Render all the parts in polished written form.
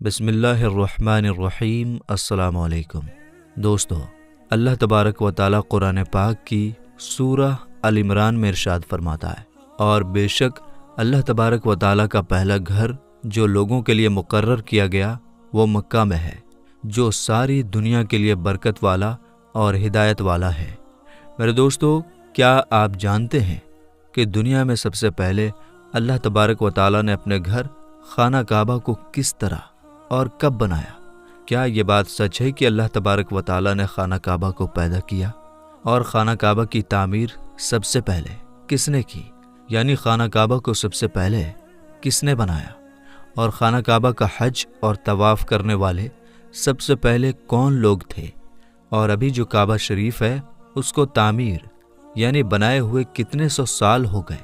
بسم اللہ الرحمن الرحیم۔ السلام علیکم دوستو، اللہ تبارک و تعالیٰ قرآن پاک کی سورہ ال عمران میں ارشاد فرماتا ہے، اور بے شک اللہ تبارک و تعالیٰ کا پہلا گھر جو لوگوں کے لیے مقرر کیا گیا وہ مکہ میں ہے، جو ساری دنیا کے لیے برکت والا اور ہدایت والا ہے۔ میرے دوستو، کیا آپ جانتے ہیں کہ دنیا میں سب سے پہلے اللہ تبارک و تعالیٰ نے اپنے گھر خانہ کعبہ کو کس طرح اور کب بنایا؟ کیا یہ بات سچ ہے کہ اللہ تبارک و تعالیٰ نے خانہ کعبہ کو پیدا کیا؟ اور خانہ کعبہ کی تعمیر سب سے پہلے کس نے کی؟ یعنی خانہ کعبہ کو سب سے پہلے کس نے بنایا؟ اور خانہ کعبہ کا حج اور طواف کرنے والے سب سے پہلے کون لوگ تھے؟ اور ابھی جو کعبہ شریف ہے اس کو تعمیر یعنی بنائے ہوئے کتنے سو سال ہو گئے؟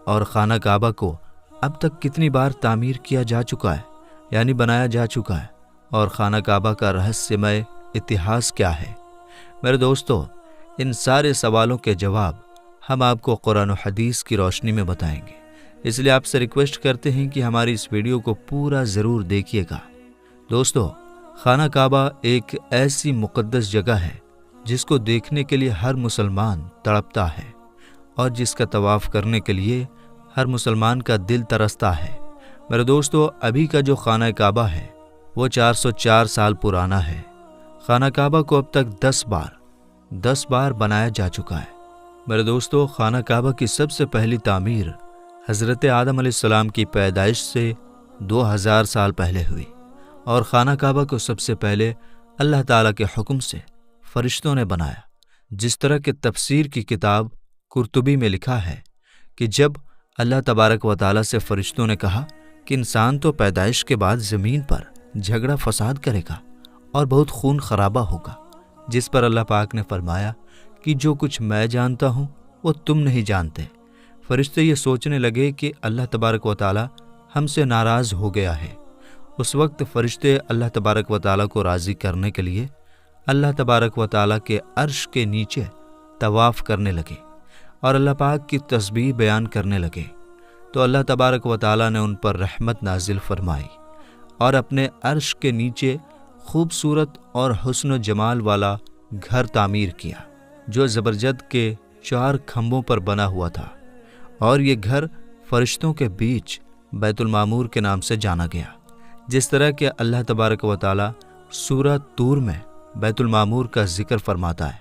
اور خانہ کعبہ کو اب تک کتنی بار تعمیر کیا جا چکا ہے یعنی بنایا جا چکا ہے؟ اور خانہ کعبہ کا رہسیمئے اتہاس کیا ہے؟ میرے دوستو، ان سارے سوالوں کے جواب ہم آپ کو قرآن و حدیث کی روشنی میں بتائیں گے، اس لیے آپ سے ریکویسٹ کرتے ہیں کہ ہماری اس ویڈیو کو پورا ضرور دیکھیے گا۔ دوستو، خانہ کعبہ ایک ایسی مقدس جگہ ہے جس کو دیکھنے کے لیے ہر مسلمان تڑپتا ہے، اور جس کا طواف کرنے کے لیے ہر مسلمان کا دل ترستا ہے۔ میرے دوستو، ابھی کا جو خانہ کعبہ ہے وہ 404 سال پرانا ہے۔ خانہ کعبہ کو اب تک 10 بار بنایا جا چکا ہے۔ میرے دوستو، خانہ کعبہ کی سب سے پہلی تعمیر حضرت آدم علیہ السلام کی پیدائش سے 2000 سال پہلے ہوئی، اور خانہ کعبہ کو سب سے پہلے اللہ تعالیٰ کے حکم سے فرشتوں نے بنایا، جس طرح کہ تفسیر کی کتاب قرطبی میں لکھا ہے کہ جب اللہ تبارک و تعالیٰ سے فرشتوں نے کہا کہ انسان تو پیدائش کے بعد زمین پر جھگڑا فساد کرے گا اور بہت خون خرابہ ہوگا، جس پر اللہ پاک نے فرمایا کہ جو کچھ میں جانتا ہوں وہ تم نہیں جانتے۔ فرشتے یہ سوچنے لگے کہ اللہ تبارک و تعالیٰ ہم سے ناراض ہو گیا ہے۔ اس وقت فرشتے اللہ تبارک و تعالیٰ کو راضی کرنے کے لیے اللہ تبارک و تعالیٰ کے عرش کے نیچے طواف کرنے لگے اور اللہ پاک کی تسبیح بیان کرنے لگے، تو اللہ تبارک و تعالیٰ نے ان پر رحمت نازل فرمائی اور اپنے عرش کے نیچے خوبصورت اور حسن و جمال والا گھر تعمیر کیا، جو زبرجد کے 4 کھمبوں پر بنا ہوا تھا، اور یہ گھر فرشتوں کے بیچ بیت المعمور کے نام سے جانا گیا، جس طرح کہ اللہ تبارک و تعالیٰ سورہ طور میں بیت المعمور کا ذکر فرماتا ہے۔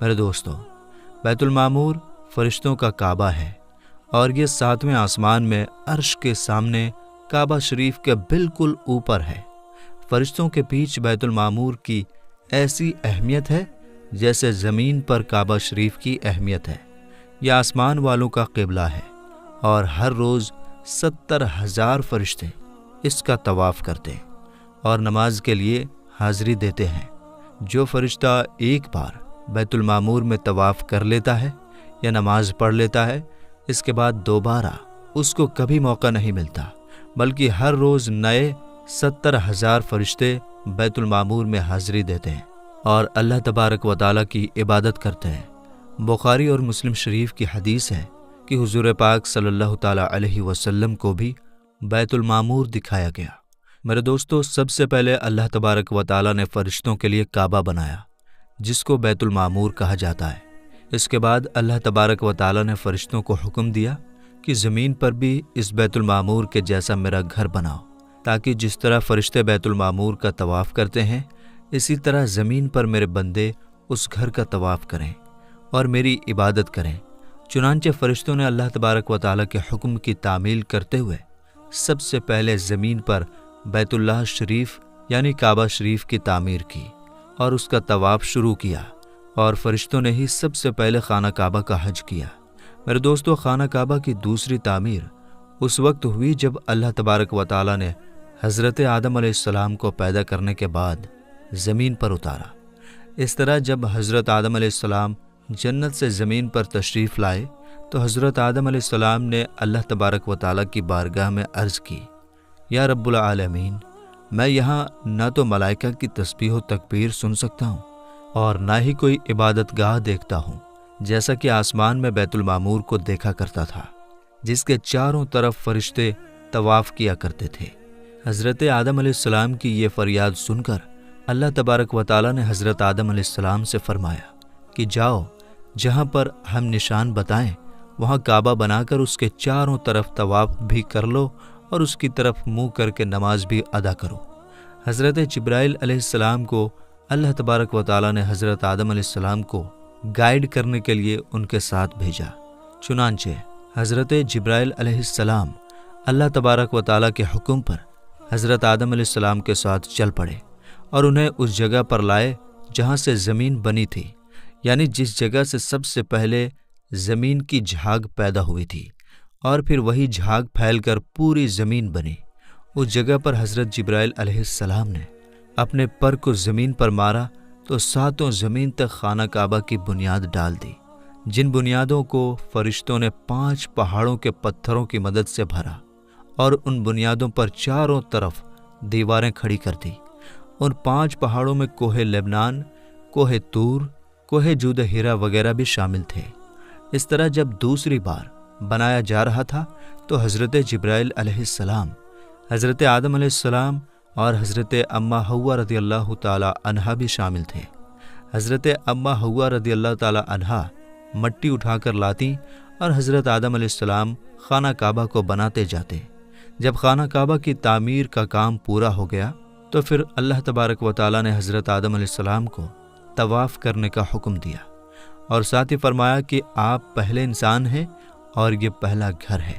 میرے دوستو، بیت المعمور فرشتوں کا کعبہ ہے، اور یہ 7ویں آسمان میں عرش کے سامنے کعبہ شریف کے بالکل اوپر ہے۔ فرشتوں کے بیچ بیت المعمور کی ایسی اہمیت ہے جیسے زمین پر کعبہ شریف کی اہمیت ہے۔ یہ آسمان والوں کا قبلہ ہے، اور ہر روز 70,000 فرشتے اس کا طواف کرتے اور نماز کے لیے حاضری دیتے ہیں۔ جو فرشتہ ایک بار بیت المعمور میں طواف کر لیتا ہے یا نماز پڑھ لیتا ہے، اس کے بعد دوبارہ اس کو کبھی موقع نہیں ملتا، بلکہ ہر روز نئے 70,000 فرشتے بیت المعمور میں حاضری دیتے ہیں اور اللہ تبارک و تعالیٰ کی عبادت کرتے ہیں۔ بخاری اور مسلم شریف کی حدیث ہے کہ حضور پاک صلی اللہ تعالیٰ علیہ وسلم کو بھی بیت المعمور دکھایا گیا۔ میرے دوستو، سب سے پہلے اللہ تبارک و تعالیٰ نے فرشتوں کے لیے کعبہ بنایا، جس کو بیت المعمور کہا جاتا ہے۔ اس کے بعد اللہ تبارک و تعالیٰ نے فرشتوں کو حکم دیا کہ زمین پر بھی اس بیت المعمور کے جیسا میرا گھر بناؤ، تاکہ جس طرح فرشتے بیت المعمور کا طواف کرتے ہیں، اسی طرح زمین پر میرے بندے اس گھر کا طواف کریں اور میری عبادت کریں۔ چنانچہ فرشتوں نے اللہ تبارک و تعالیٰ کے حکم کی تعمیل کرتے ہوئے سب سے پہلے زمین پر بیت اللہ شریف یعنی کعبہ شریف کی تعمیر کی اور اس کا طواف شروع کیا، اور فرشتوں نے ہی سب سے پہلے خانہ کعبہ کا حج کیا۔ میرے دوستو، خانہ کعبہ کی دوسری تعمیر اس وقت ہوئی جب اللہ تبارک و تعالیٰ نے حضرت آدم علیہ السلام کو پیدا کرنے کے بعد زمین پر اتارا۔ اس طرح جب حضرت آدم علیہ السلام جنت سے زمین پر تشریف لائے تو حضرت آدم علیہ السلام نے اللہ تبارک و تعالیٰ کی بارگاہ میں عرض کی، یا رب العالمین، میں یہاں نہ تو ملائکہ کی تسبیح و تکبیر سن سکتا ہوں اور نہ ہی کوئی عبادت گاہ دیکھتا ہوں، جیسا کہ آسمان میں بیت المعمور کو دیکھا کرتا تھا، جس کے چاروں طرف فرشتے طواف کیا کرتے تھے۔ حضرت آدم علیہ السلام کی یہ فریاد سن کر اللہ تبارک و تعالیٰ نے حضرت آدم علیہ السلام سے فرمایا کہ جاؤ، جہاں پر ہم نشان بتائیں وہاں کعبہ بنا کر اس کے چاروں طرف طواف بھی کر لو اور اس کی طرف منہ کر کے نماز بھی ادا کرو۔ حضرت جبرائیل علیہ السلام کو اللہ تبارک و تعالیٰ نے حضرت آدم علیہ السلام کو گائیڈ کرنے کے لیے ان کے ساتھ بھیجا۔ چنانچہ حضرت جبرائیل علیہ السلام اللہ تبارک و تعالیٰ کے حکم پر حضرت آدم علیہ السلام کے ساتھ چل پڑے اور انہیں اس جگہ پر لائے جہاں سے زمین بنی تھی، یعنی جس جگہ سے سب سے پہلے زمین کی جھاگ پیدا ہوئی تھی، اور پھر وہی جھاگ پھیل کر پوری زمین بنی۔ اس جگہ پر حضرت جبرائیل علیہ السلام نے اپنے پر کو زمین پر مارا تو ساتوں زمین تک خانہ کعبہ کی بنیاد ڈال دی، جن بنیادوں کو فرشتوں نے 5 پہاڑوں کے پتھروں کی مدد سے بھرا اور ان بنیادوں پر چاروں طرف دیواریں کھڑی کر دی۔ ان 5 پہاڑوں میں کوہ لبنان، کوہ طور، کوہ جود ہیرا وغیرہ بھی شامل تھے۔ اس طرح جب دوسری بار بنایا جا رہا تھا تو حضرت جبرائیل علیہ السلام، حضرت آدم علیہ السلام اور حضرت اماں حوا رضی اللہ تعالی عنہا بھی شامل تھے۔ حضرت اماں حوا رضی اللہ تعالی عنہا مٹی اٹھا کر لاتی اور حضرت آدم علیہ السلام خانہ کعبہ کو بناتے جاتے۔ جب خانہ کعبہ کی تعمیر کا کام پورا ہو گیا تو پھر اللہ تبارک و تعالیٰ نے حضرت آدم علیہ السلام کو طواف کرنے کا حکم دیا اور ساتھ ہی فرمایا کہ آپ پہلے انسان ہیں اور یہ پہلا گھر ہے۔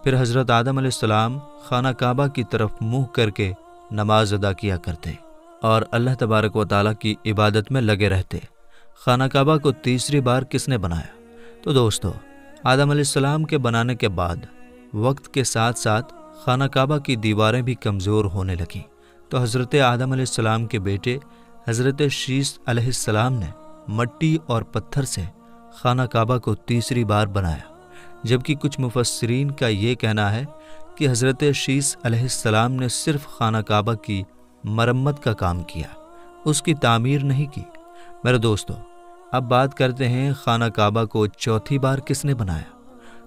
پھر حضرت آدم علیہ السلام خانہ کعبہ کی طرف منہ کر کے نماز ادا کیا کرتے اور اللہ تبارک و تعالیٰ کی عبادت میں لگے رہتے۔ خانہ کعبہ کو تیسری بار کس نے بنایا؟ تو دوستو، آدم علیہ السلام کے بنانے کے بعد وقت کے ساتھ ساتھ خانہ کعبہ کی دیواریں بھی کمزور ہونے لگیں، تو حضرت آدم علیہ السلام کے بیٹے حضرت شیث علیہ السلام نے مٹی اور پتھر سے خانہ کعبہ کو تیسری بار بنایا، جبکہ کچھ مفسرین کا یہ کہنا ہے کہ حضرت شیث علیہ السلام نے صرف خانہ کعبہ کی مرمت کا کام کیا، اس کی تعمیر نہیں کی۔ میرے دوستو، اب بات کرتے ہیں خانہ کعبہ کو چوتھی بار کس نے بنایا؟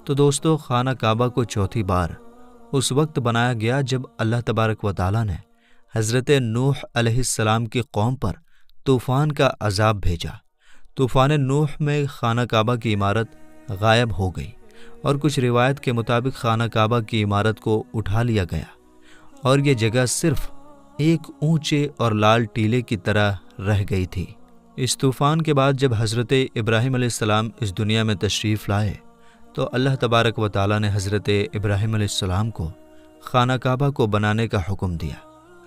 تو دوستو، خانہ کعبہ کو چوتھی بار اس وقت بنایا گیا جب اللہ تبارک و تعالیٰ نے حضرت نوح علیہ السلام کی قوم پر طوفان کا عذاب بھیجا۔ طوفان نوح میں خانہ کعبہ کی عمارت غائب ہو گئی اور کچھ روایت کے مطابق خانہ کعبہ کی عمارت کو اٹھا لیا گیا اور یہ جگہ صرف ایک اونچے اور لال ٹیلے کی طرح رہ گئی تھی۔ اس طوفان کے بعد جب حضرت ابراہیم علیہ السلام اس دنیا میں تشریف لائے تو اللہ تبارک و تعالیٰ نے حضرت ابراہیم علیہ السلام کو خانہ کعبہ کو بنانے کا حکم دیا۔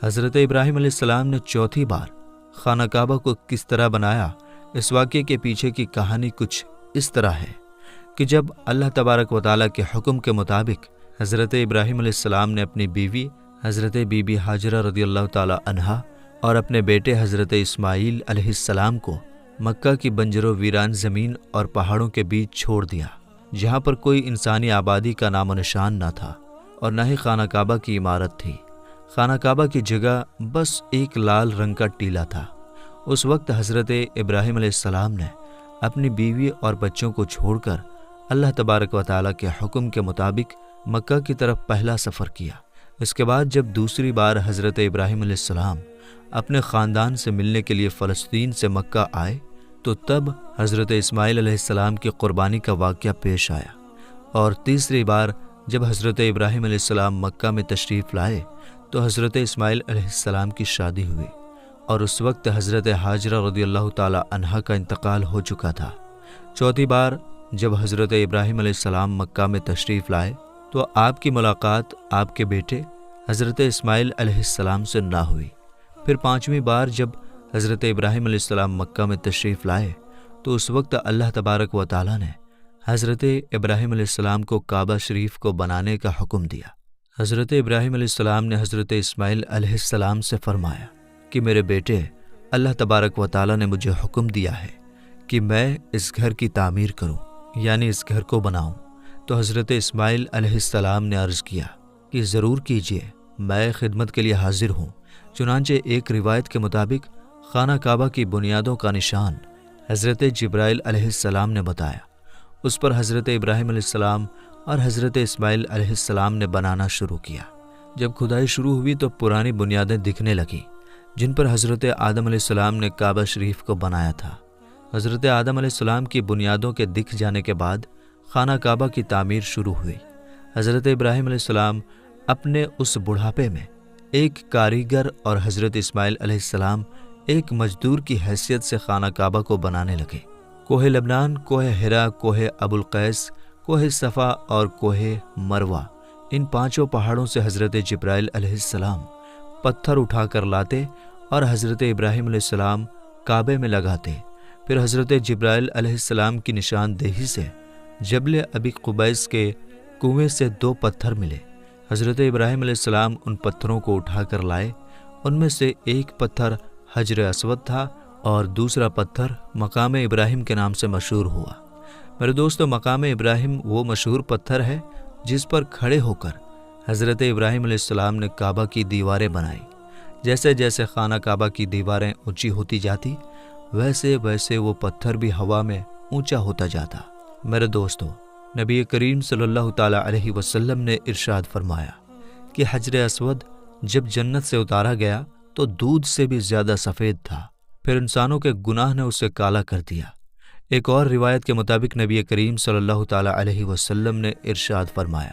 حضرت ابراہیم علیہ السلام نے چوتھی بار خانہ کعبہ کو کس طرح بنایا، اس واقعے کے پیچھے کی کہانی کچھ اس طرح ہے کہ جب اللہ تبارک و تعالیٰ کے حکم کے مطابق حضرت ابراہیم علیہ السلام نے اپنی بیوی حضرت بی بی ہاجرہ رضی اللہ تعالی عنہا اور اپنے بیٹے حضرت اسماعیل علیہ السلام کو مکہ کی بنجر و ویران زمین اور پہاڑوں کے بیچ چھوڑ دیا، جہاں پر کوئی انسانی آبادی کا نام و نشان نہ تھا اور نہ ہی خانہ کعبہ کی عمارت تھی۔ خانہ کعبہ کی جگہ بس ایک لال رنگ کا ٹیلا تھا۔ اس وقت حضرت ابراہیم علیہ السلام نے اپنی بیوی اور بچوں کو چھوڑ کر اللہ تبارک و تعالیٰ کے حکم کے مطابق مکہ کی طرف پہلا سفر کیا۔ اس کے بعد جب دوسری بار حضرت ابراہیم علیہ السلام اپنے خاندان سے ملنے کے لیے فلسطین سے مکہ آئے تو تب حضرت اسماعیل علیہ السلام کی قربانی کا واقعہ پیش آیا، اور تیسری بار جب حضرت ابراہیم علیہ السلام مکہ میں تشریف لائے تو حضرت اسماعیل علیہ السلام کی شادی ہوئی، اور اس وقت حضرت ہاجرہ رضی اللہ تعالی عنہا کا انتقال ہو چکا تھا۔ چوتھی بار جب حضرت ابراہیم علیہ السلام مکہ میں تشریف لائے تو آپ کی ملاقات آپ کے بیٹے حضرت اسماعیل علیہ السلام سے نہ ہوئی۔ پھر پانچویں بار جب حضرت ابراہیم علیہ السلام مکہ میں تشریف لائے تو اس وقت اللہ تبارک و تعالیٰ نے حضرت ابراہیم علیہ السلام کو کعبہ شریف کو بنانے کا حکم دیا۔ حضرت ابراہیم علیہ السلام نے حضرت اسماعیل علیہ السلام سے فرمایا کہ میرے بیٹے، اللہ تبارک و تعالیٰ نے مجھے حکم دیا ہے کہ میں اس گھر کی تعمیر کروں، یعنی اس گھر کو بناؤں۔ تو حضرت اسماعیل علیہ السلام نے عرض کیا کہ ضرور کیجیے، میں خدمت کے لیے حاضر ہوں۔ چنانچہ ایک روایت کے مطابق خانہ کعبہ کی بنیادوں کا نشان حضرت جبرائیل علیہ السلام نے بتایا، اس پر حضرت ابراہیم علیہ السلام اور حضرت اسماعیل علیہ السلام نے بنانا شروع کیا۔ جب کھدائی شروع ہوئی تو پرانی بنیادیں دکھنے لگیں جن پر حضرت آدم علیہ السلام نے کعبہ شریف کو بنایا تھا۔ حضرت آدم علیہ السلام کی بنیادوں کے دکھ جانے کے بعد خانہ کعبہ کی تعمیر شروع ہوئی۔ حضرت ابراہیم علیہ السلام اپنے اس بڑھاپے میں ایک کاریگر اور حضرت اسماعیل علیہ السلام ایک مزدور کی حیثیت سے خانہ کعبہ کو بنانے لگے۔ کوہ لبنان، کوہ ہرا، کوہ ابو القیس، کوہ صفا اور کوہ مروہ، ان پانچوں پہاڑوں سے حضرت جبرائیل علیہ السلام پتھر اٹھا کر لاتے اور حضرت ابراہیم علیہ السلام کعبے میں لگاتے۔ پھر حضرت جبرائیل علیہ السلام کی نشاندہی سے جبل ابی قبیس کے کنویں سے 2 پتھر ملے۔ حضرت ابراہیم علیہ السلام ان پتھروں کو اٹھا کر لائے۔ ان میں سے ایک پتھر حجر اسود تھا اور دوسرا پتھر مقام ابراہیم کے نام سے مشہور ہوا۔ میرے دوستو، مقام ابراہیم وہ مشہور پتھر ہے جس پر کھڑے ہو کر حضرت ابراہیم علیہ السلام نے کعبہ کی دیواریں بنائی۔ جیسے جیسے خانہ کعبہ کی دیواریں اونچی ہوتی جاتی، ویسے ویسے وہ پتھر بھی ہوا میں اونچا ہوتا جاتا۔ میرے دوستو، نبی کریم صلی اللہ تعالیٰ علیہ وسلم نے ارشاد فرمایا کہ حجر اسود جب جنت سے اتارا گیا تو دودھ سے بھی زیادہ سفید تھا، پھر انسانوں کے گناہ نے اسے کالا کر دیا۔ ایک اور روایت کے مطابق نبی کریم صلی اللہ تعالیٰ علیہ وسلم نے ارشاد فرمایا،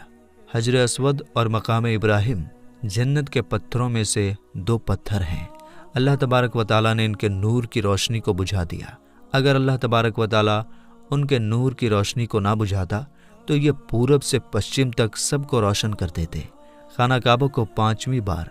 حجر اسود اور مقام ابراہیم جنت کے پتھروں میں سے 2 پتھر ہیں۔ اللہ تبارک و تعالیٰ نے ان کے نور کی روشنی کو بجھا دیا۔ اگر اللہ تبارک و تعالیٰ ان کے نور کی روشنی کو نہ بجھاتا تو یہ پورب سے پشچم تک سب کو روشن کر دیتے۔ خانہ کعبہ کو 5ویں بار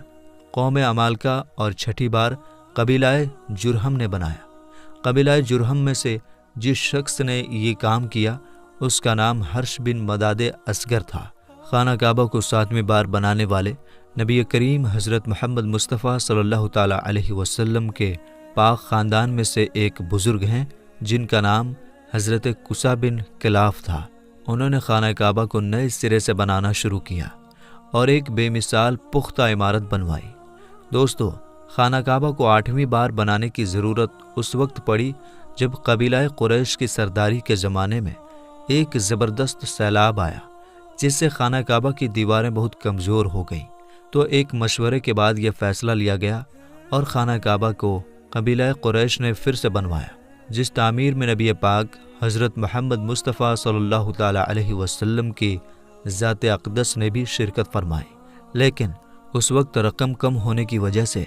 قوم عمالقہ اور 6ٹھی بار قبیلہ جرہم نے بنایا۔ قبیلہ جرہم میں سے جس شخص نے یہ کام کیا اس کا نام حرش بن مداد اصغر تھا۔ خانہ کعبہ کو 7ویں بار بنانے والے نبی کریم حضرت محمد مصطفیٰ صلی اللہ تعالیٰ علیہ وسلم کے پاک خاندان میں سے ایک بزرگ ہیں جن کا نام حضرت قصہ بن کلاف تھا۔ انہوں نے خانہ کعبہ کو نئے سرے سے بنانا شروع کیا اور ایک بے مثال پختہ عمارت بنوائی۔ دوستو، خانہ کعبہ کو 8ویں بار بنانے کی ضرورت اس وقت پڑی جب قبیلہ قریش کی سرداری کے زمانے میں ایک زبردست سیلاب آیا جس سے خانہ کعبہ کی دیواریں بہت کمزور ہو گئیں۔ تو ایک مشورے کے بعد یہ فیصلہ لیا گیا اور خانہ کعبہ کو قبیلہ قریش نے پھر سے بنوایا، جس تعمیر میں نبی پاک حضرت محمد مصطفیٰ صلی اللہ تعالیٰ علیہ وسلم کی ذات اقدس نے بھی شرکت فرمائی۔ لیکن اس وقت رقم کم ہونے کی وجہ سے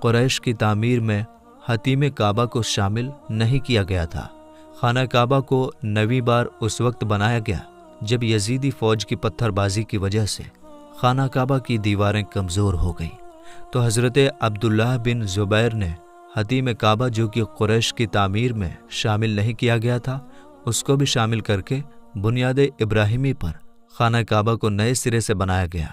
قریش کی تعمیر میں حتیم کعبہ کو شامل نہیں کیا گیا تھا۔ خانہ کعبہ کو 9ویں بار اس وقت بنایا گیا جب یزیدی فوج کی پتھر بازی کی وجہ سے خانہ کعبہ کی دیواریں کمزور ہو گئیں، تو حضرت عبداللہ بن زبیر نے حتیم کعبہ جو کہ قریش کی تعمیر میں شامل نہیں کیا گیا تھا اس کو بھی شامل کر کے بنیاد ابراہیمی پر خانہ کعبہ کو نئے سرے سے بنایا گیا۔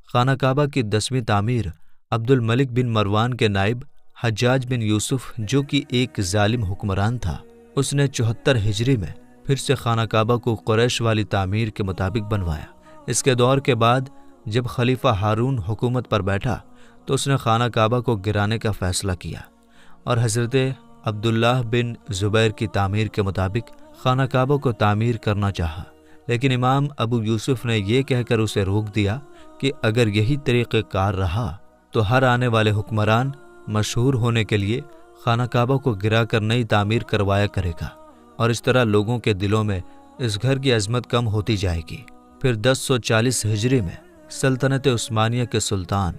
خانہ کعبہ کی 10ویں تعمیر عبد الملک بن مروان کے نائب حجاج بن یوسف جو کہ ایک ظالم حکمران تھا، اس نے 74 ہجری میں پھر سے خانہ کعبہ کو قریش والی تعمیر کے مطابق بنوایا۔ اس کے دور کے بعد جب خلیفہ ہارون حکومت پر بیٹھا تو اس نے خانہ کعبہ کو گرانے کا فیصلہ کیا اور حضرت عبداللہ بن زبیر کی تعمیر کے مطابق خانہ کعبہ کو تعمیر کرنا چاہا، لیکن امام ابو یوسف نے یہ کہہ کر اسے روک دیا کہ اگر یہی طریقہ کار رہا تو ہر آنے والے حکمران مشہور ہونے کے لیے خانہ کعبہ کو گرا کر نئی تعمیر کروایا کرے گا اور اس طرح لوگوں کے دلوں میں اس گھر کی عظمت کم ہوتی جائے گی۔ پھر 1040 ہجری میں سلطنت عثمانیہ کے سلطان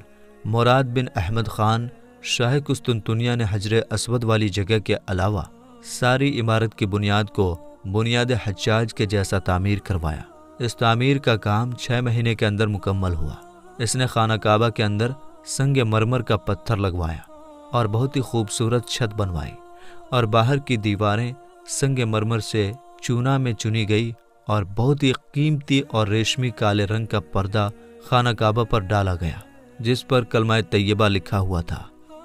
مراد بن احمد خان شاہ قسطنطنیہ نے حجر اسود والی جگہ کے علاوہ ساری عمارت کی بنیاد کو بنیاد حجاج کے جیسا تعمیر کروایا۔ اس تعمیر کا کام 6 مہینے کے اندر مکمل ہوا۔ اس نے خانہ کعبہ کے اندر سنگ مرمر کا پتھر لگوایا اور بہت ہی خوبصورت چھت بنوائی اور باہر کی دیواریں سنگ مرمر سے چونا میں چنی گئی اور بہت ہی قیمتی اور ریشمی کالے رنگ کا پردہ خانہ کعبہ پر ڈالا گیا جس پر کلمہ طیبہ لکھا ہوا تھا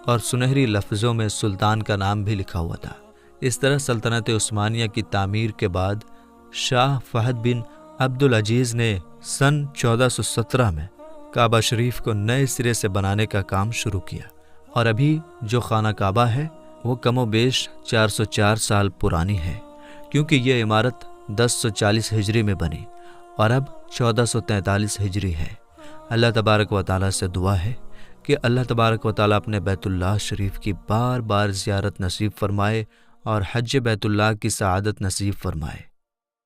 اور سنہری لفظوں میں سلطان کا نام بھی لکھا ہوا تھا۔ اس طرح سلطنت عثمانیہ کی تعمیر کے بعد شاہ فہد بن عبد العزیز نے سن 1417 میں کعبہ شریف کو نئے سرے سے بنانے کا کام شروع کیا اور ابھی جو خانہ کعبہ ہے وہ کم و بیش 404 سال پرانی ہے، کیونکہ یہ عمارت 1040 ہجری میں بنی اور اب 1443 ہجری ہے۔ اللہ تبارک و تعالیٰ سے دعا ہے کہ اللہ تبارک و تعالیٰ اپنے بیت اللہ شریف کی بار بار زیارت نصیب فرمائے اور حج بیت اللہ کی سعادت نصیب فرمائے۔